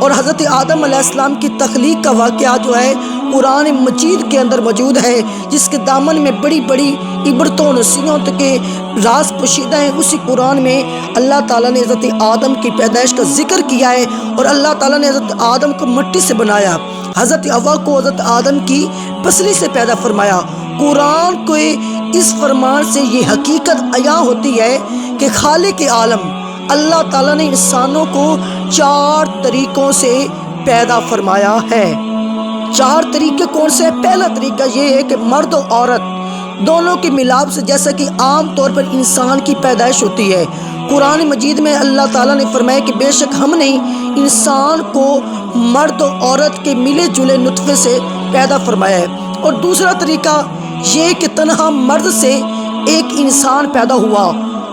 اور حضرت آدم علیہ السلام کی تخلیق کا واقعہ جو ہے قرآن مجید کے اندر موجود ہے، جس کے دامن میں بڑی بڑی عبرتوں نصیحت کے راز پوشیدہ ہیں۔ اسی قرآن میں اللہ تعالیٰ نے حضرت آدم کی پیدائش کا ذکر کیا ہے، اور اللہ تعالیٰ نے حضرت آدم کو مٹی سے بنایا، حضرت حوا کو حضرت آدم کی پسلی سے پیدا فرمایا۔ قرآن کو اس فرمان سے یہ حقیقت عیاں ہوتی ہے کہ خالق عالم اللہ تعالیٰ نے انسانوں کو 4 طریقوں سے پیدا فرمایا ہے۔ 4 طریقے کون سے؟ پہلا طریقہ یہ ہے کہ مرد و عورت دونوں کے ملاپ سے، جیسا کہ عام طور پر انسان کی پیدائش ہوتی ہے، قرآن مجید میں اللہ تعالیٰ نے فرمایا کہ بے شک ہم نے انسان کو مرد و عورت کے ملے جلے نطفے سے پیدا فرمایا ہے۔ اور دوسرا طریقہ یہ کہ تنہا مرد سے ایک انسان پیدا ہوا،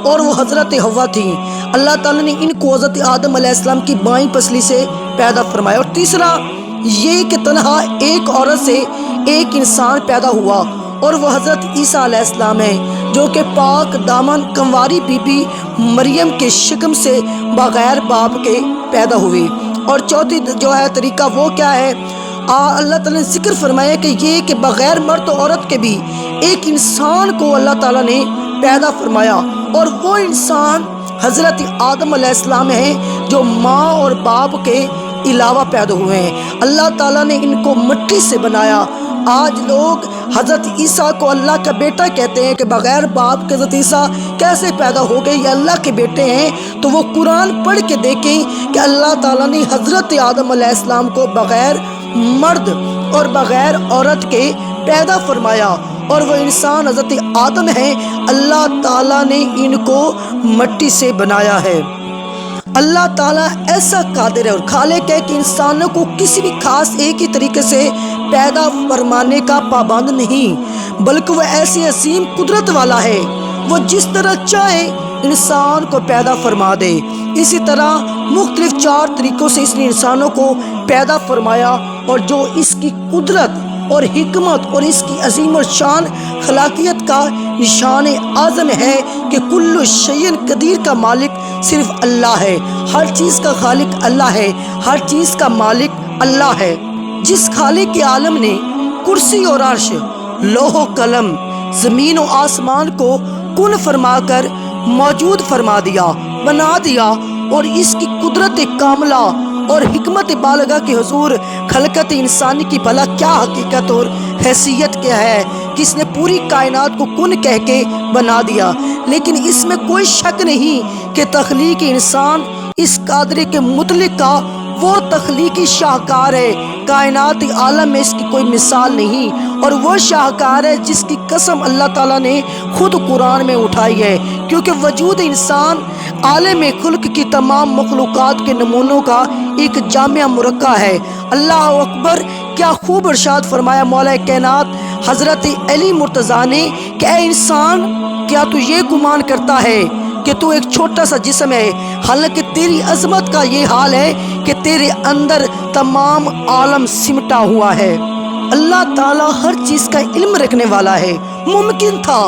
اور وہ حضرت حوا تھی۔ اللہ تعالیٰ نے ان کو حضرت آدم علیہ السلام کی بائیں پسلی سے پیدا فرمایا۔ اور تیسرا یہ کہ تنہا ایک عورت سے ایک انسان پیدا ہوا، اور وہ حضرت عیسیٰ علیہ السلام ہے، جو کہ پاک دامن کنواری بی بی مریم کے شکم سے بغیر باپ کے پیدا ہوئی۔ اور چوتھی جو ہے طریقہ وہ کیا ہے؟ اللہ تعالیٰ نے ذکر فرمایا کہ یہ کہ بغیر مرد و عورت کے بھی ایک انسان کو اللہ تعالیٰ نے پیدا فرمایا، اور وہ انسان حضرت آدم علیہ السلام ہے، جو ماں اور باپ کے علاوہ پیدا ہوئے ہیں۔ اللہ تعالیٰ نے ان کو مٹی سے بنایا۔ آج لوگ حضرت عیسیٰ کو اللہ کا بیٹا کہتے ہیں کہ بغیر باپ کے حضرت عیسیٰ کیسے پیدا ہو گئے، یہ اللہ کے بیٹے ہیں۔ تو وہ قرآن پڑھ کے دیکھیں کہ اللہ تعالیٰ نے حضرت آدم علیہ السلام کو بغیر مرد اور بغیر عورت کے پیدا فرمایا، اور وہ انسان حضرت آدم ہیں، اللہ تعالیٰ نے ان کو مٹی سے بنایا ہے۔ اللہ تعالیٰ ایسا قادر ہے اور خالق ہے کہ انسانوں کو کسی بھی خاص ایک ہی طریقے سے پیدا فرمانے کا پابند نہیں، بلکہ وہ ایسی عظیم قدرت والا ہے، وہ جس طرح چاہے انسان کو پیدا فرما دے۔ اسی طرح مختلف 4 طریقوں سے اس نے انسانوں کو پیدا فرمایا، اور جو اس کی قدرت اور حکمت اور اس کی عظیم الشان خلاقیت کا نشان اعظم ہے کہ کل شیء قدیر کا مالک صرف اللہ ہے، ہر چیز کا خالق اللہ ہے، ہر چیز کا مالک اللہ ہے۔ جس خالق عالم نے کرسی اور عرش، لوح و قلم، زمین و آسمان کو کن فرما کر موجود فرما دیا، بنا دیا، اور اس کی قدرت کاملہ اور حکمت بالغہ کے حضور خلقت انسانی کی بھلا کیا حقیقت اور حیثیت کیا ہے کہ اس نے پوری کائنات کو کن کہہ کے بنا دیا۔ لیکن اس میں کوئی شک نہیں کہ تخلیق انسان اس قادر کے مطلق کا وہ تخلیقی شاہکار ہے، کائنات عالم میں اس کی کوئی مثال نہیں، اور وہ شاہکار ہے جس کی قسم اللہ تعالیٰ نے خود قرآن میں اٹھائی ہے، کیونکہ وجود انسان عالم خلق کی تمام مخلوقات کے نمونوں کا ایک جامع مرکب ہے۔ اللہ اکبر! کیا خوب ارشاد فرمایا مولا کائنات حضرت علی مرتضیٰ نے کہ اے انسان، کیا تو یہ گمان کرتا ہے کہ تو ایک چھوٹا سا جسم ہے، حالانکہ تیری عظمت کا یہ حال ہے کہ تیرے اندر تمام عالم سمٹا ہوا ہے۔ اللہ تعالیٰ ہر چیز کا علم رکھنے والا ہے۔ ممکن تھا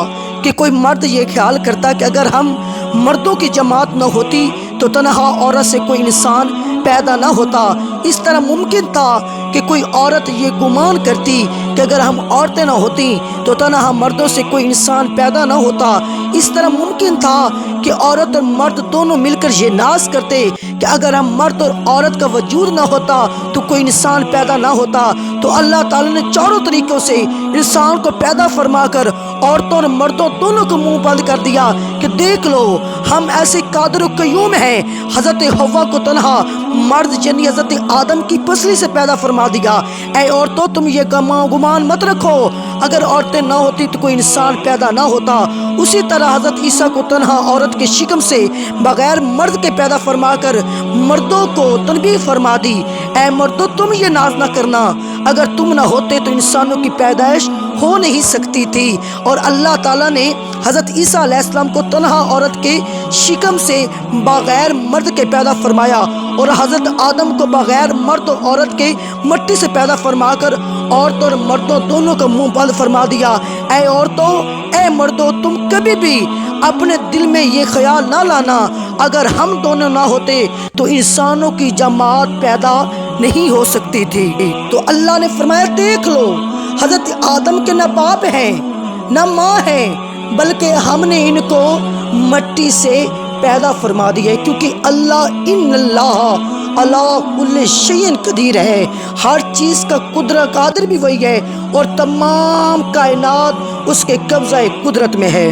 کہ کوئی مرد یہ خیال کرتا کہ اگر ہم مردوں کی جماعت نہ ہوتی تو تنہا عورت سے کوئی انسان پیدا نہ ہوتا۔ اس طرح ممکن تھا کہ کوئی عورت یہ گمان کرتی کہ اگر ہم عورتیں نہ ہوتی تو تنہا مردوں سے کوئی انسان پیدا نہ ہوتا۔ اس طرح ممکن تھا کہ عورت اور مرد دونوں مل کر یہ ناز کرتے کہ اگر ہم مرد اور عورت کا وجود نہ ہوتا تو کوئی انسان پیدا نہ ہوتا۔ تو اللہ تعالیٰ نے 4 طریقوں سے انسان کو پیدا فرما کر عورتوں اور مردوں دونوں کو منہ بند کر دیا کہ دیکھ لو، ہم ایسے قادر و قیوم ہیں۔ حضرت حوا کو تنہا مرد یعنی حضرت آدم کی پسلی سے پیدا فرما دیا۔ اے عورتوں، تم یہ گمان مت رکھو اگر عورتیں نہ ہوتی تو کوئی انسان پیدا نہ ہوتا۔ اسی طرح حضرت عیسیٰ کو تنہا عورت کے شکم سے بغیر مرد کے پیدا فرما کر مردوں کو تنبیہ فرما دی۔ اے مردو تم یہ ناز نہ کرنا، اگر تم نہ ہوتے تو انسانوں کی پیدائش ہو نہیں سکتی تھی۔ اور اللہ تعالیٰ نے حضرت عیسیٰ علیہ السلام کو تنہا عورت کے شکم سے بغیر مرد کے پیدا فرمایا، اور حضرت آدم کو بغیر مرد اور عورت کے مٹی سے پیدا فرما کر عورتوں اور مردوں دونوں کا منہ بند فرما دیا۔ اے عورتوں، اے مردوں، تم کبھی بھی اپنے دل میں یہ خیال نہ لانا اگر ہم دونوں نہ ہوتے تو انسانوں کی جماعت پیدا نہیں ہو سکتی تھی۔ تو اللہ نے فرمایا دیکھ لو، حضرت آدم کے نہ باپ ہیں نہ ماں ہیں، بلکہ ہم نے ان کو مٹی سے پیدا فرما دیا ہے، کیونکہ ان اللہ علی کل شیء قدیر ہے، ہر چیز کا قادر بھی وہی ہے، اور تمام کائنات اس کے قبضہ قدرت میں ہے۔